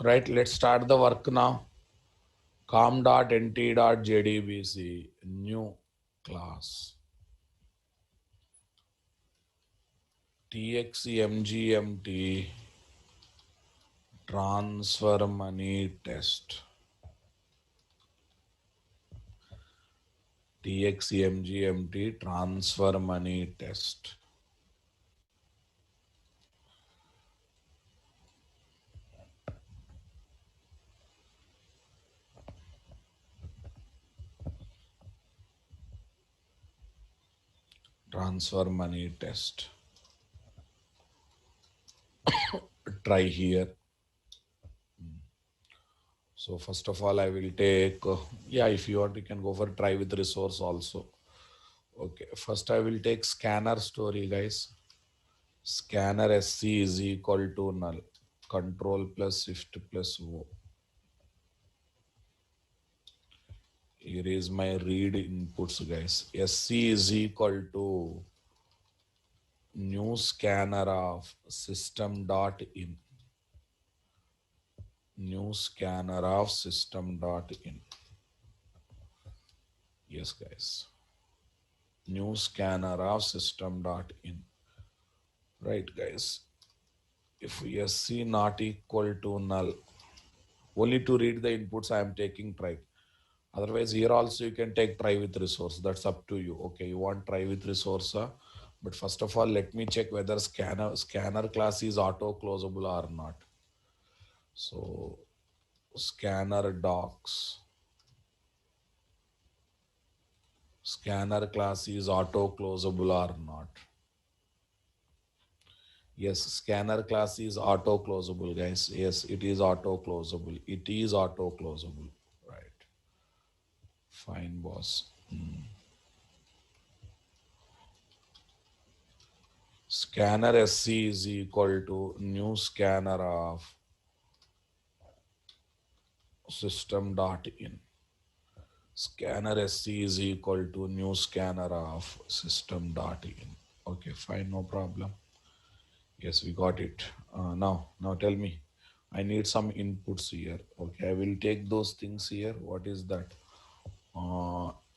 Right, let's start the work now. com.nt.jdbc new class txmgmt transfer money test txmgmt transfer money test. Transfer money test. Try here. So first of all, I will take, yeah, if you want, you can go for try with resource also. Okay, first I will take scanner story, guys. Scanner SC is equal to null. Control plus shift plus O. Here is my read inputs, guys. SC is equal to new scanner of system dot in. New scanner of system dot in. Yes, guys. New scanner of system dot in. Right, guys. If SC not equal to null, only to read the inputs I am taking try. Otherwise, here also you can take try with resource. That's up to you. Okay, you want try with resource, but first of all, let me check whether scanner class is auto closable or not. So scanner docs. Scanner class is auto closable or not? Yes, scanner class is auto closable, guys. Yes, it is auto closable. It is auto closable. Right. Fine, boss. Scanner SC is equal to new scanner of system dot in. Scanner SC is equal to new scanner of system dot in. Okay, fine, no problem. Yes, we got it. Now tell me. I need some inputs here. Okay, I will take those things here. What is that?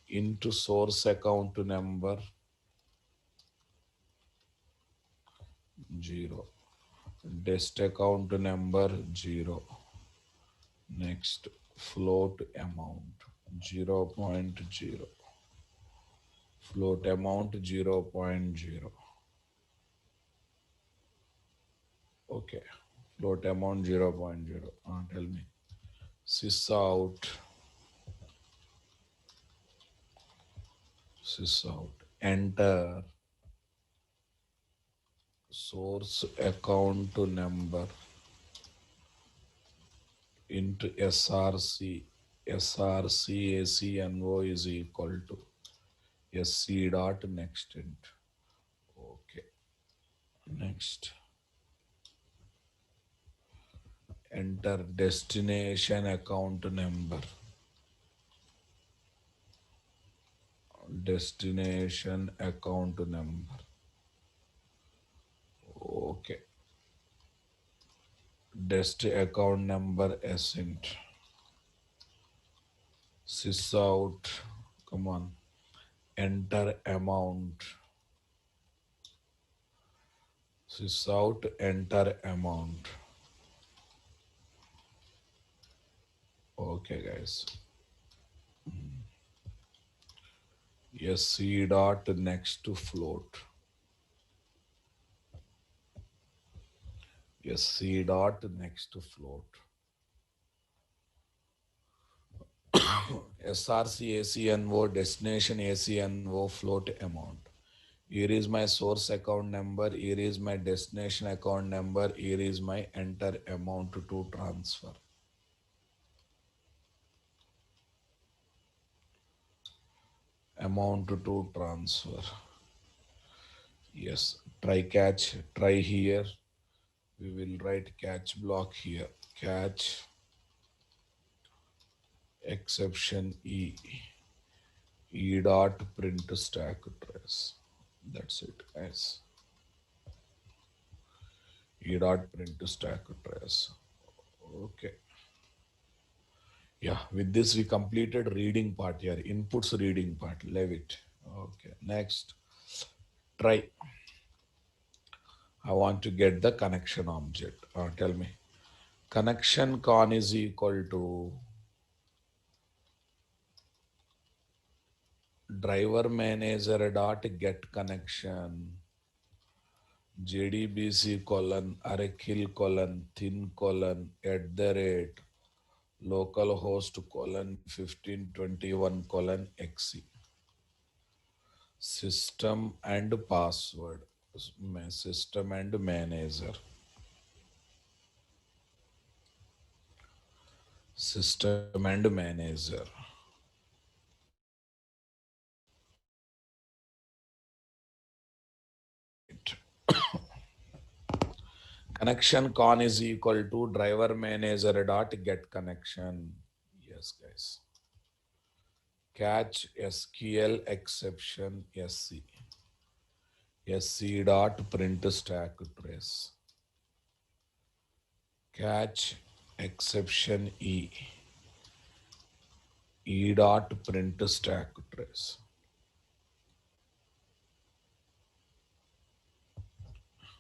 Into source account number 0. Dest account number 0. Next, float amount 0.0. Float amount 0.0. Okay. Float amount 0.0. Tell me. Sys out. Sys out. Enter source account number into SRC. SRC ACNO is equal to SC dot next int. Okay. Next. Enter destination account number. Destination account number. Okay. Dest account number ascent. Sys out. Come on. Enter amount. Sys out. Enter amount. Okay, guys. SC dot next to float. SC dot next to float. SRC ACNO destination ACNO float amount. Here is my source account number. Here is my destination account number. Here is my enter amount to transfer. Amount to transfer. Yes, try catch, try here. We will write catch block here. Catch exception E. E dot print stack trace. That's it, guys. E dot print stack trace. Okay. Yeah, with this we completed reading part here. Inputs reading part. Leave it. Okay. Next, try. I want to get the connection object. Tell me. Connection con is equal to driver manager dot get connection JDBC colon Arakil colon thin colon at the rate localhost colon 1521 colon XE. System and password. System and manager. System and manager. Right. Connection con is equal to driver manager dot get connection. Yes, guys. Catch SQL exception SC. SC dot print stack trace. Catch exception E. E dot print stack trace.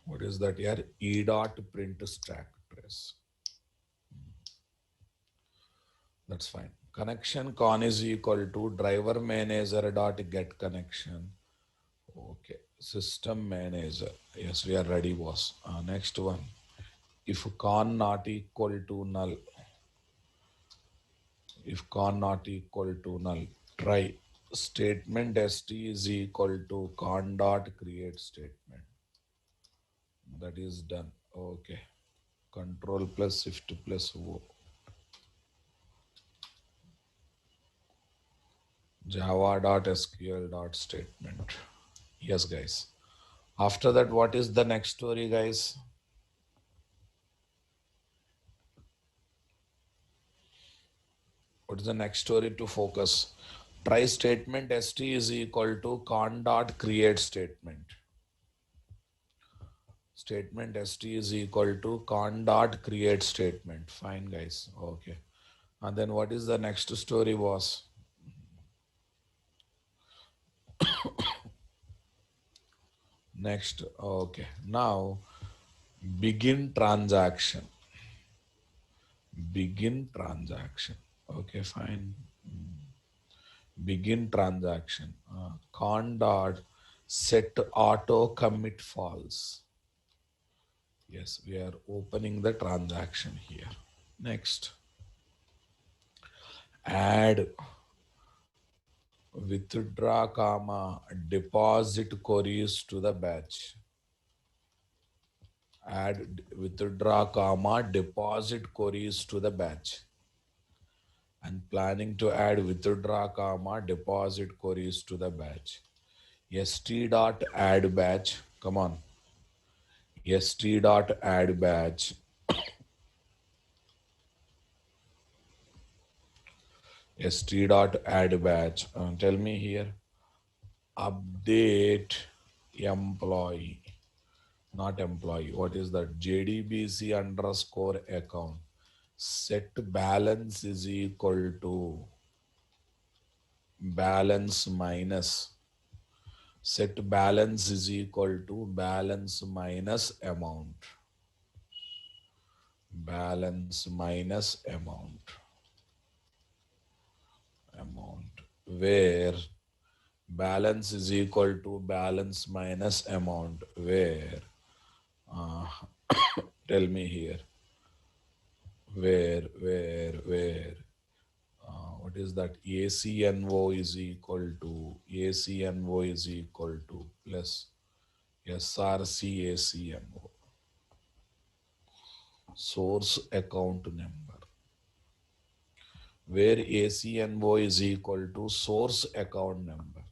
What is that here? E dot print stack trace. That's fine. Connection con is equal to driver manager dot get connection. Okay. System manager. Yes, we are ready, boss. Next one. If con not equal to null. If con not equal to null. Try. Statement st is equal to con dot create statement. That is done. Okay. Control plus shift plus O. Java.sql.statement. Yes, guys. After that, what is the next story, guys? What is the next story to focus? Try statement st is equal to con dot create statement. Statement st is equal to con dot create statement. Fine, guys. Okay. And then what is the next story, boss? Next. Okay. Now begin transaction. Begin transaction. Okay, fine. Begin transaction. Con dot set auto commit false. Yes, we are opening the transaction here. Next, add withdraw comma deposit queries to the batch. Add withdraw comma deposit queries to the batch. And planning to add withdraw comma deposit queries to the batch. st dot add batch. Come on. st dot add batch. st dot add batch. Tell me here. Update employee. Not employee. What is that? JDBC underscore account. Set balance is equal to balance minus. Set balance is equal to balance minus amount. Balance minus amount. Where balance is equal to balance minus amount. Where uh, tell me here. Where what is that? ACNO is equal to plus SRC ACNO. Source account number. Where ACNO is equal to source account number.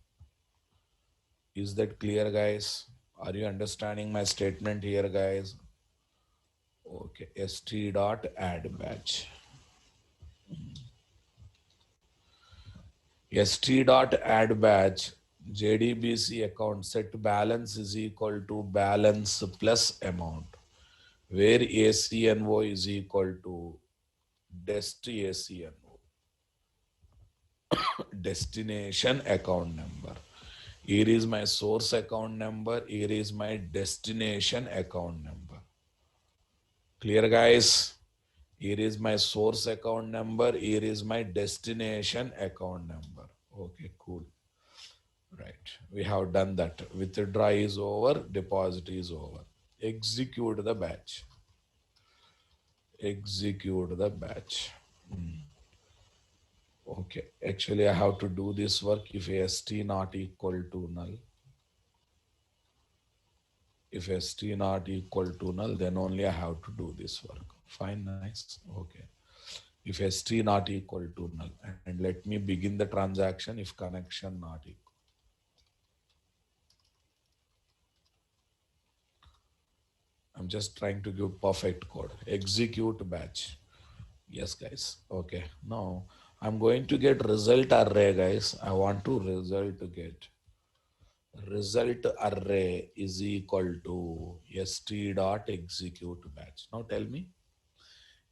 Is that clear, guys? Are you understanding my statement here, guys? Okay, st dot add batch. st dot add batch JDBC account set balance is equal to balance plus amount, where ACNO is equal to destination, destination account number. Here is my source account number. Here is my destination account number. Clear, guys? Here is my source account number. Here is my destination account number. Okay, cool. Right. We have done that. Withdraw is over. Deposit is over. Execute the batch. Execute the batch. Okay. Actually, I have to do this work if st not equal to null. If st not equal to null, then only I have to do this work. Fine, nice. Okay. If st not equal to null, and let me begin the transaction if connection not equal. I'm just trying to give perfect code. Execute batch. Yes, guys. Okay. Now I'm going to get result array, guys. I want to result array is equal to st dot execute batch. Now tell me,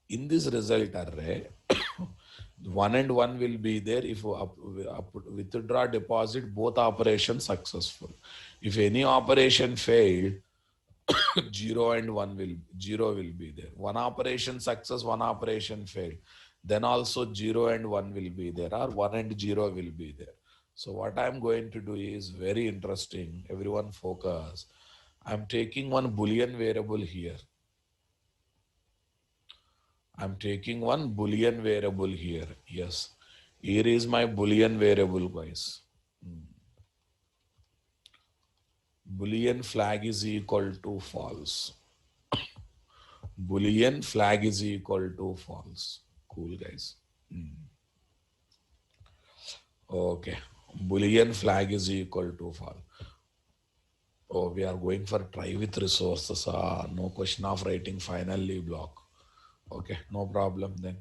in this result array, one and one will be there if withdraw deposit both operations successful. If any operation failed, zero will be there. One operation success, one operation failed. Then also 0 and 1 will be there, or 1 and 0 will be there. So what I'm going to do is very interesting. Everyone focus. I'm taking one Boolean variable here. I'm taking one Boolean variable here. Yes. Here is my Boolean variable, guys. Boolean flag is equal to false. Boolean flag is equal to false. Cool, guys. Okay. Boolean flag is equal to false. Oh, we are going for try with resources. No question of writing finally block. Okay, no problem then.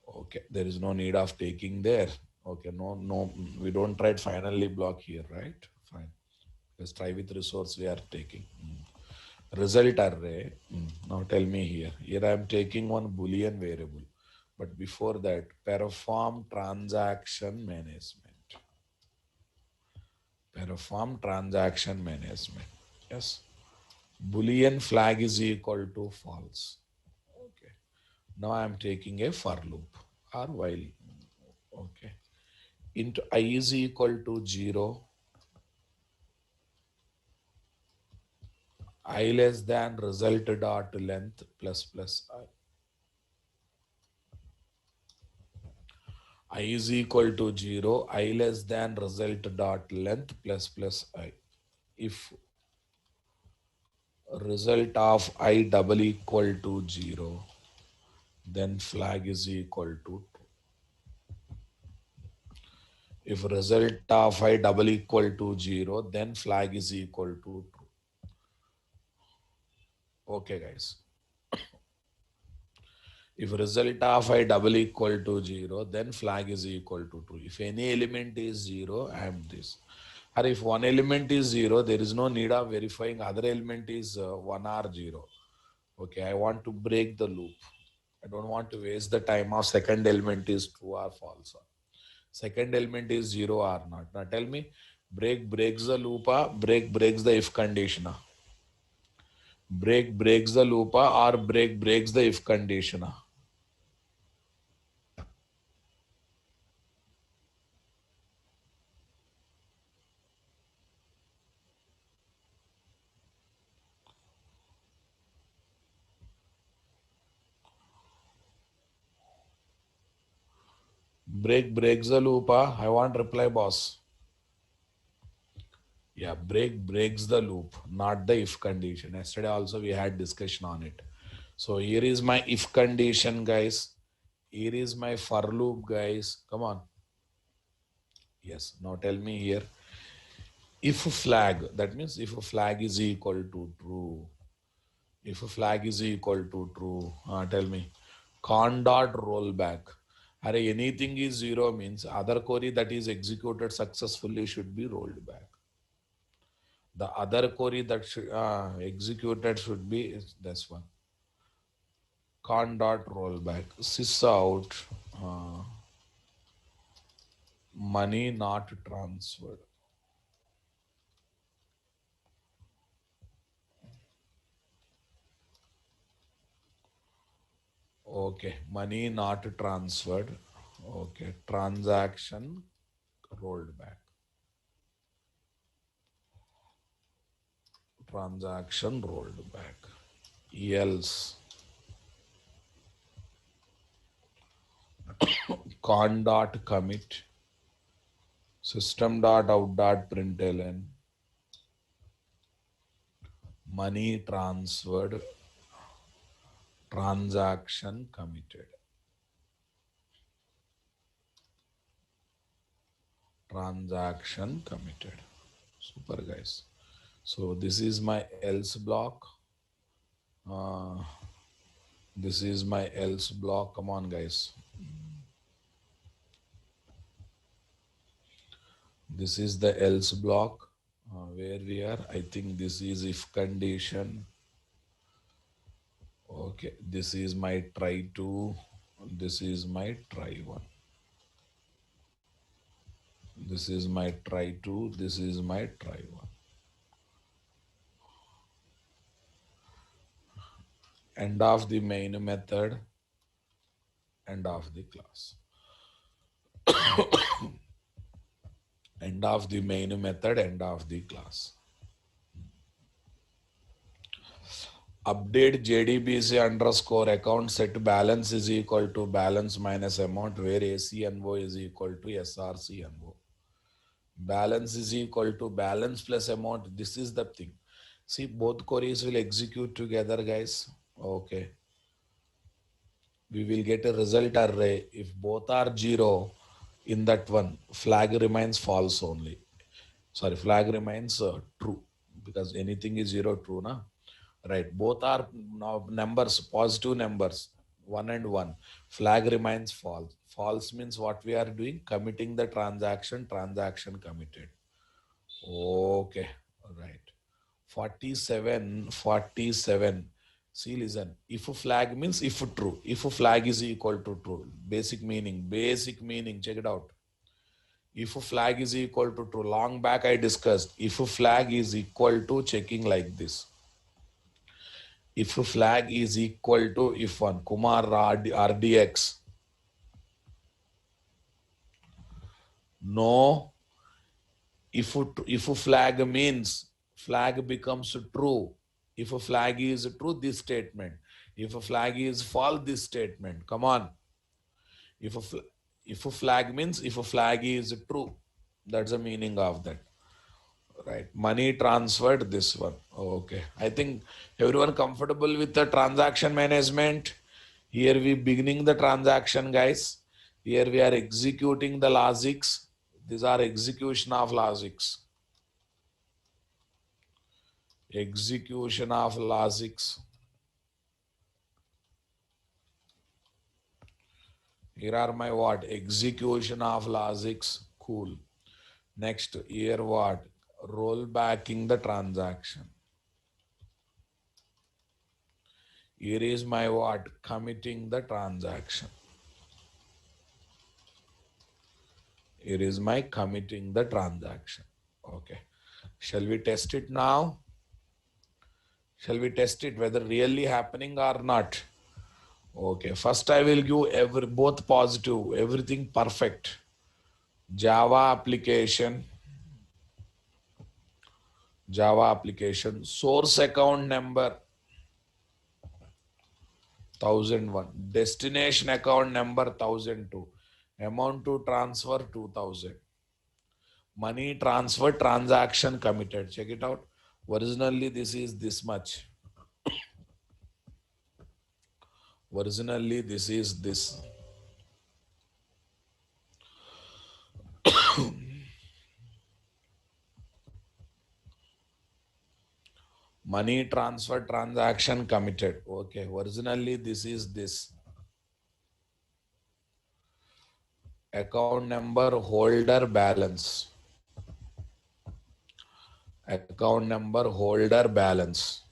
Okay, there is no need of taking there. Okay, no, we don't write finally block here, right? Fine. Let's try with resource we are taking. Result array. Now tell me here. Here I am taking one Boolean variable. But before that, perform transaction management. Perform transaction management. Yes. Boolean flag is equal to false. Okay. Now I am taking a for loop or while. Okay. Into I is equal to 0. I less than result dot length plus plus I. I is equal to 0. I less than result dot length plus plus I. If result of I double equal to 0, then flag is equal to true. If result of I double equal to 0, then flag is equal to true. Okay, guys. If result of I double equal to 0, then flag is equal to true. If any element is 0, I am this. Or if one element is 0, there is no need of verifying other element is 1 or 0. Okay, I want to break the loop. I don't want to waste the time of second element is true or false. Second element is 0 or not. Now tell me, break breaks the loop or break breaks the if condition. Break breaks the loop or break breaks the if condition. Break breaks the loop. I want reply, boss. Yeah, break breaks the loop, not the if condition. Yesterday also we had discussion on it. So here is my if condition, guys. Here is my for loop, guys. Come on. Yes. Now tell me here. If flag, that means if a flag is equal to true. If a flag is equal to true, tell me. Con dot rollback. Array anything is 0 means other query that is executed successfully should be rolled back. The other query that should executed should be this one. Con dot rollback. Sys out. Money not transferred. Okay, money not transferred. Okay, transaction rolled back. Transaction rolled back. Else con dot commit system dot out dot println money transferred transaction committed. Transaction committed. Super guys. So this is my else block. Uh, this is my else block. Come on guys. This is the else block where we are. I think this is if condition. Okay, this is my try two. This is my try one. This is my try two. This is my try one. End of the main method. End of the class. End of the main method. End of the class. Update JDBC underscore account set balance is equal to balance minus amount where ACNO is equal to SRCNO. Balance is equal to balance plus amount. This is the thing. See, both queries will execute together, guys. Okay. We will get a result array. If both are 0, in that one, flag remains false only. Sorry, flag remains true because anything is 0 true, na? Right. Both are now numbers, positive numbers, 1 and 1. Flag remains false. False means what we are doing? Committing the transaction, transaction committed. Okay, right. 47, 47. See, listen. If a flag means if true. If a flag is equal to true. Basic meaning. Check it out. If a flag is equal to true. Long back I discussed. If a flag is equal to checking like this. If a flag is equal to if one. Kumar RDX. No. If a flag means flag becomes true. If a flag is true, this statement. If a flag is false, this statement. Come on. If if a flag means if a flag is true, that's the meaning of that. Right. Money transferred, this one. Okay. I think everyone comfortable with the transaction management. Here we beginning the transaction, guys. Here we are executing the logics. These are execution of logics. Execution of logics. Here are my what? Execution of logics. Cool. Next, here what? Roll backing the transaction. Here is my what? Committing the transaction. Here is my committing the transaction. Okay. Shall we test it now? Shall we test it whether really happening or not? Okay. First I will give both positive, everything perfect. Java application. Source account number 1001. Destination account number 1002. Amount to transfer 2000. Money transfer transaction committed. Check it out. Originally this is this much. Originally this is this. Money transfer transaction committed. Okay. Originally this is this. Account number holder balance. Account number holder balance.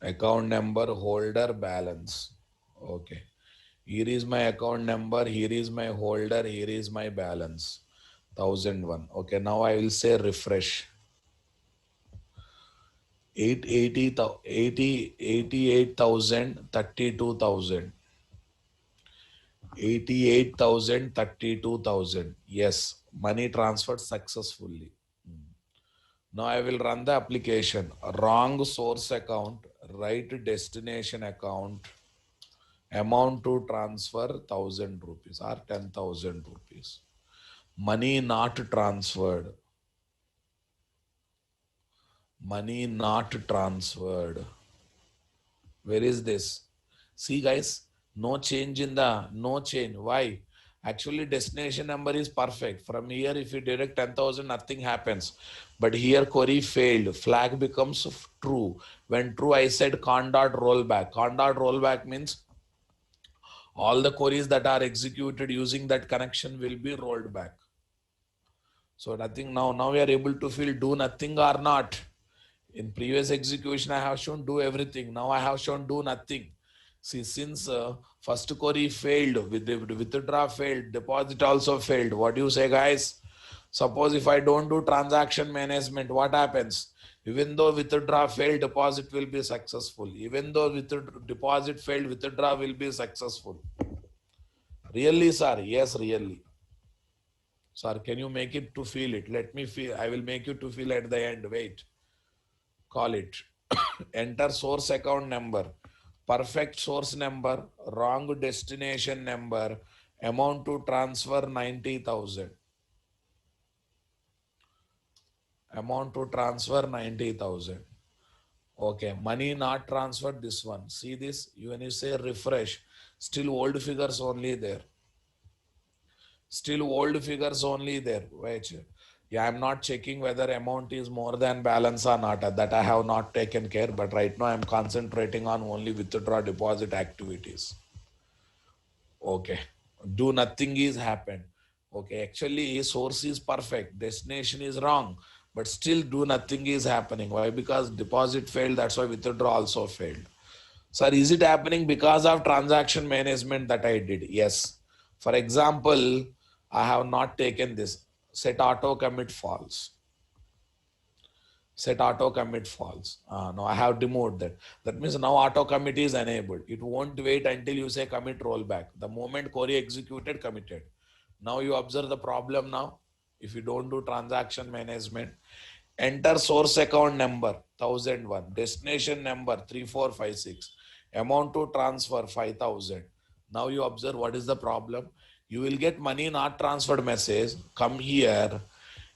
Account number, holder, balance. Okay. Here is my account number. Here is my holder. Here is my balance. 1001. Okay. Now I will say refresh. 88,000, 32,000. 88,000, 32,000. Yes. Money transferred successfully. Now I will run the application. Wrong source account, right destination account, amount to transfer 1,000 rupees or 10,000 rupees. Money not transferred. Money not transferred. Where is this? See guys, no change. Why? Actually, destination number is perfect. From here, if you direct 10,000, nothing happens. But here query failed. Flag becomes true. When true, I said con dot rollback. Con dot rollback means all the queries that are executed using that connection will be rolled back. So nothing now we are able to fill do nothing or not. In previous execution, I have shown do everything. Now I have shown do nothing. See, since first query failed, with the withdraw failed, deposit also failed. What do you say, guys? Suppose if I don't do transaction management, what happens? Even though withdraw failed, deposit will be successful. Even though deposit failed, withdraw will be successful. Really, sir? Yes, really. Sir, can you make it to feel it? Let me feel. I will make you to feel at the end. Wait. Call it. Enter source account number, perfect source number, wrong destination number, amount to transfer 90,000. Amount to transfer 90,000. Okay, money not transferred, this one. See this, when you say refresh, still old figures only there. Still old figures only there. Wait. Yeah, I'm not checking whether amount is more than balance or not. That I have not taken care. But right now I'm concentrating on only withdraw deposit activities. Okay. Do nothing is happened. Okay. Actually, source is perfect. Destination is wrong. But still do nothing is happening. Why? Because deposit failed. That's why withdraw also failed. Sir, is it happening because of transaction management that I did? Yes. For example, I have not taken this. Set auto commit false. Set auto commit false. No, I have removed that. That means now auto commit is enabled. It won't wait until you say commit rollback. The moment query executed, committed. Now you observe the problem now. If you don't do transaction management, enter source account number 1001, destination number 3456, amount to transfer 5,000. Now you observe what is the problem. You will get money not transferred message. Come here,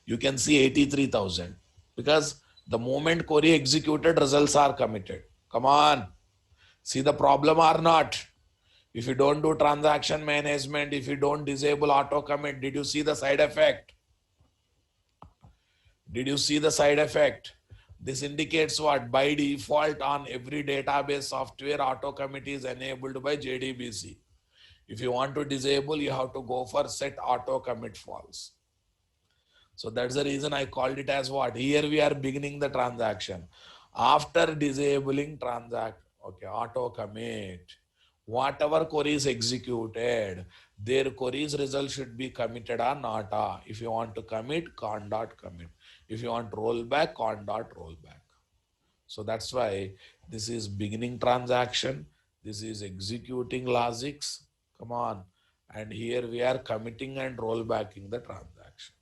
you can see 83,000 because the moment query executed, results are committed. Come on, see the problem or not? If you don't do transaction management, if you don't disable auto commit, did you see the side effect? Did you see the side effect? This indicates what? By default, on every database software, auto commit is enabled by JDBC. If you want to disable, you have to go for set auto commit false. So that's the reason I called it as what? Here we are beginning the transaction. After disabling auto commit, whatever query is executed, their query's result should be committed or not. If you want to commit, con dot commit. If you want rollback, con dot rollback. So that's why this is beginning transaction. This is executing logics. Come on. And here we are committing and rollbacking the transaction.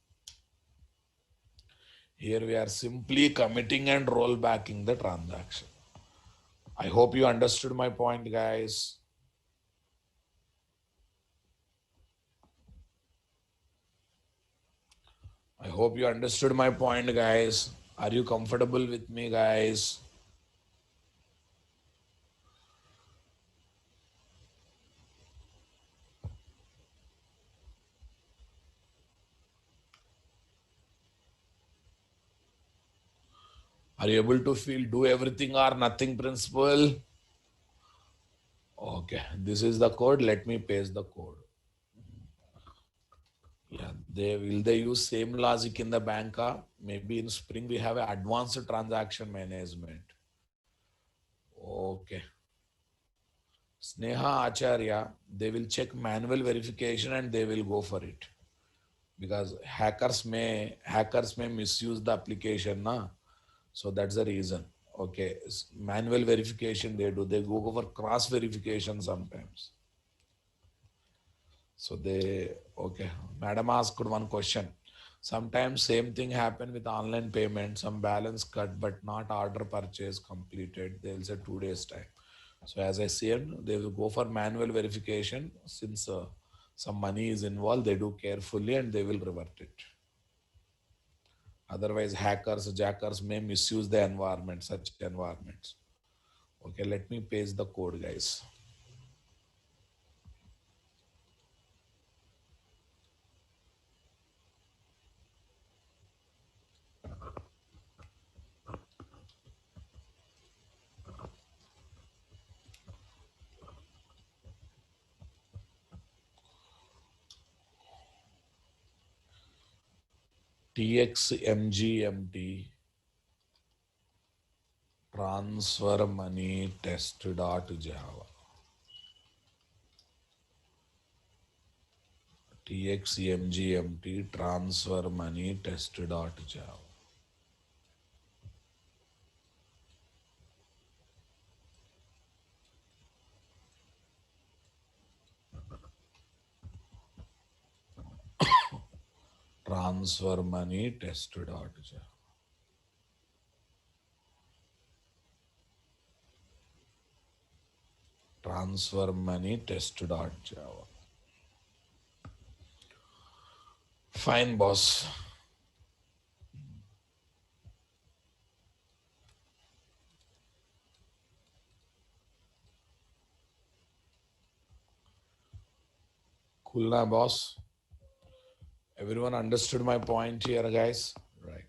Here we are simply committing and rollbacking the transaction. I hope you understood my point, guys. I hope you understood my point, guys. Are you comfortable with me, guys? Are you able to feel do everything or nothing principle? Okay, this is the code. Let me paste the code. Yeah, they use same logic in the bank? Maybe in Spring we have advanced transaction management. Okay. Sneha Acharya, they will check manual verification and they will go for it because hackers may misuse the application, na. So that's the reason. Okay, manual verification they do. They go for cross verification sometimes. So they okay. Madam asked one question. Sometimes same thing happen with online payment. Some balance cut but not order purchase completed. They'll say 2 days time. So as I said, they will go for manual verification since some money is involved. They do carefully and they will revert it. Otherwise, hackers, jackers may misuse the environment, such environments. Okay, let me paste the code, guys. TXMGMT transfer money test.java. TXMGMT transfer money test.java. Transfer money test.java. Transfer money test.java. Fine, boss. Cool, na, boss. Everyone understood my point here, guys? Right.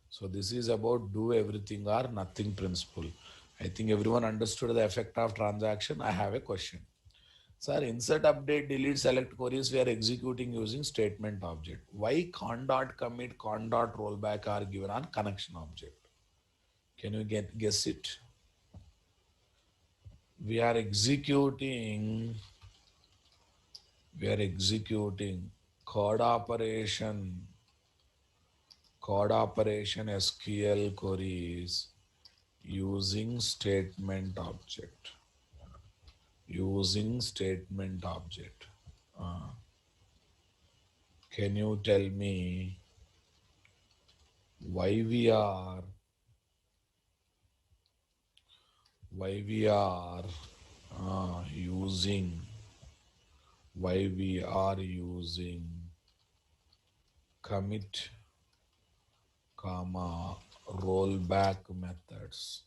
So this is about do everything or nothing principle. I think everyone understood the effect of transaction. I have a question. Sir, insert, update, delete, select queries we are executing using statement object. Why con dot commit, con dot rollback are given on connection object? Can you guess it? We are executing, we are executing code operation, SQL queries using statement object. Using statement object. Can you tell me why we are using commit comma rollback methods,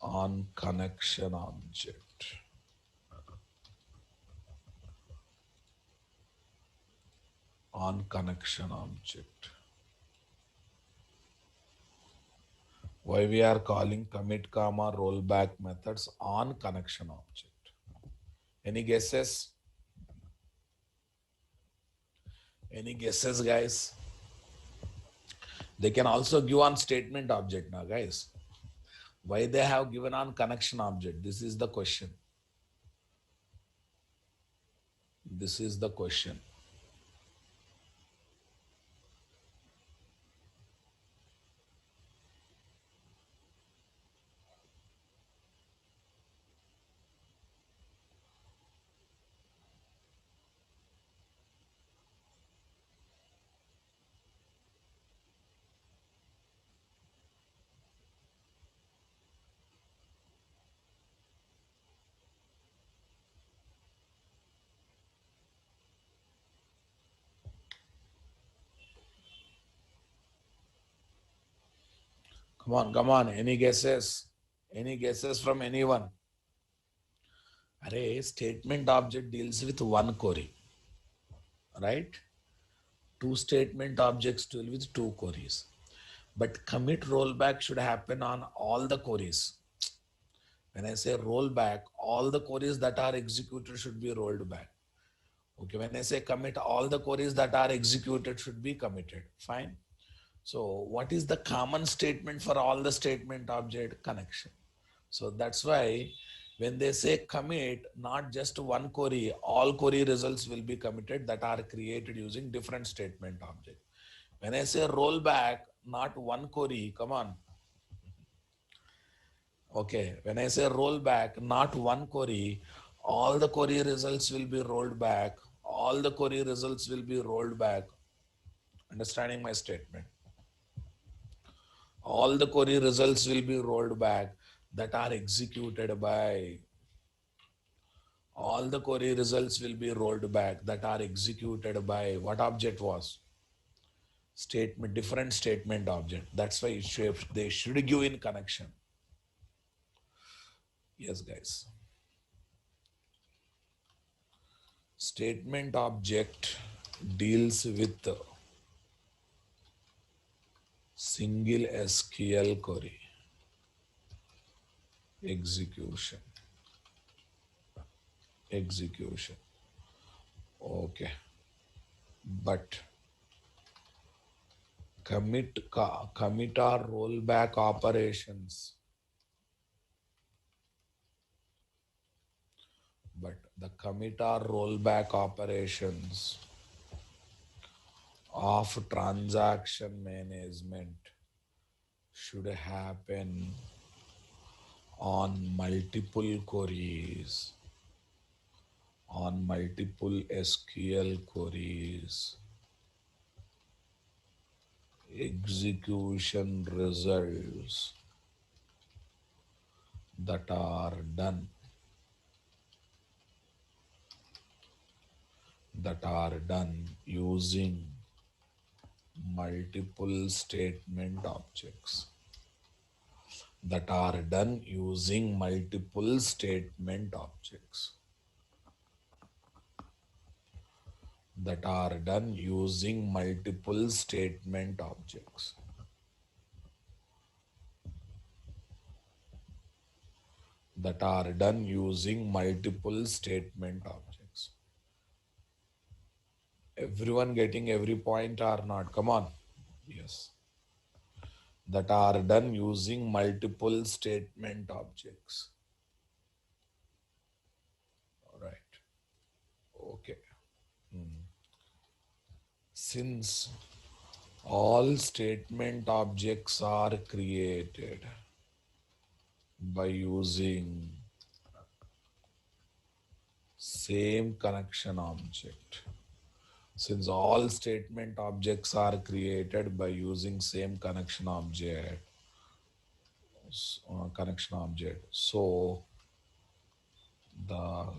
on connection object. Why we are calling commit comma rollback methods on connection object? Any guesses? Any guesses, guys? They can also give on statement object now, guys. Why they have given on connection object? This is the question. This is the question. Come on, come on. Any guesses? Any guesses from anyone? Array statement object deals with one query, right? Two statement objects deal with two queries. But commit rollback should happen on all the queries. When I say rollback, all the queries that are executed should be rolled back. Okay, when I say commit, all the queries that are executed should be committed. Fine. So what is the common statement for all the statement object? Connection. So that's why when they say commit, not just one query, all query results will be committed that are created using different statement object. When I say rollback, not one query, come on. Okay, when I say rollback, not one query, all the query results will be rolled back. All the query results will be rolled back. Understanding my statement? All the query results will be rolled back that are executed by. All the query results will be rolled back that are executed by what object was? Statement, different statement object. That's why they should give in connection. Yes, guys. Statement object deals with single SQL query execution. Okay, but commit or rollback operations. But the commit or rollback operations of transaction management should happen on multiple queries, on multiple SQL queries. Execution results that are done using multiple statement objects. That are done using multiple statement objects. That are done using multiple statement objects. That are done using multiple statement objects. Everyone getting every point or not? Come on. Yes. That are done using multiple statement objects. All right. Okay. Since all statement objects are created by using same connection object. Since all statement objects are created by using same connection object, so the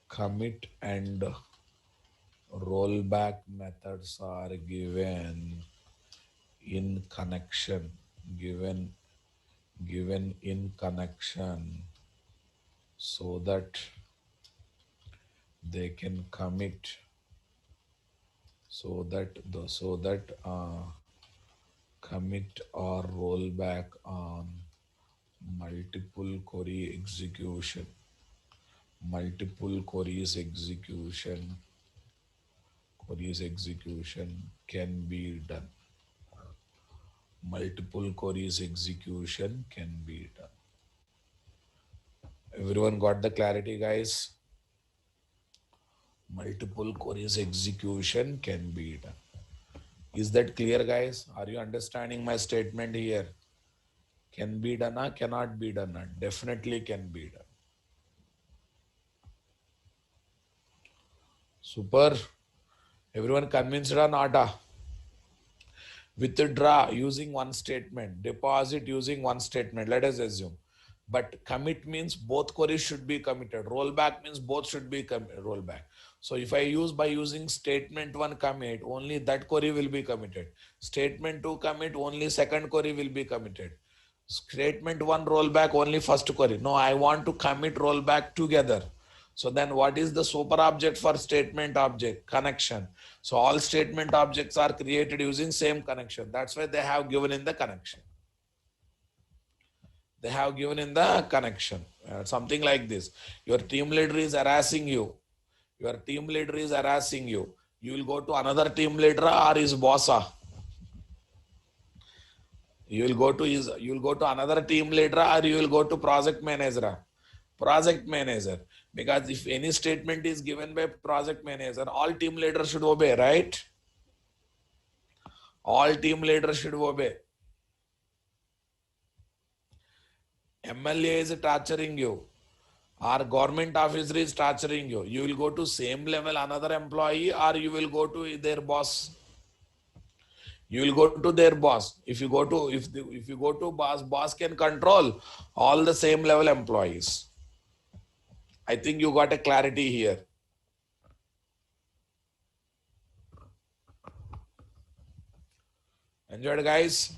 commit and rollback methods are given in connection, given in connection, so that they can commit, commit or rollback on multiple query execution. Multiple queries execution can be done. Multiple queries execution can be done. Everyone got the clarity, guys? Multiple queries execution can be done. Is that clear, guys? Are you understanding my statement here? Can be done or cannot be done? Definitely can be done. Super. Everyone convinced or not? Withdraw using one statement, deposit using one statement, let us assume. But commit means both queries should be committed. Rollback means both should be rollback. So if I use by using statement one commit, only that query will be committed. Statement two commit, only second query will be committed. Statement one rollback, only first query. No, I want to commit rollback together. So then what is the super object for statement object? Connection. So all statement objects are created using same connection. That's why they have given in the connection. They have given in the connection. Something like this. Your team leader is harassing you. Your team leader is harassing you. You will go to another team leader or his boss. You will go to another team leader, or you will go to project manager. Project manager. Because if any statement is given by project manager, all team leaders should obey, right? All team leaders should obey. MLA is torturing you, or government officer is torturing you. You will go to same level another employee, or you will go to their boss. You will go to their boss. If you go to if you go to boss can control all the same level employees. I think you got a clarity here. Enjoyed, guys?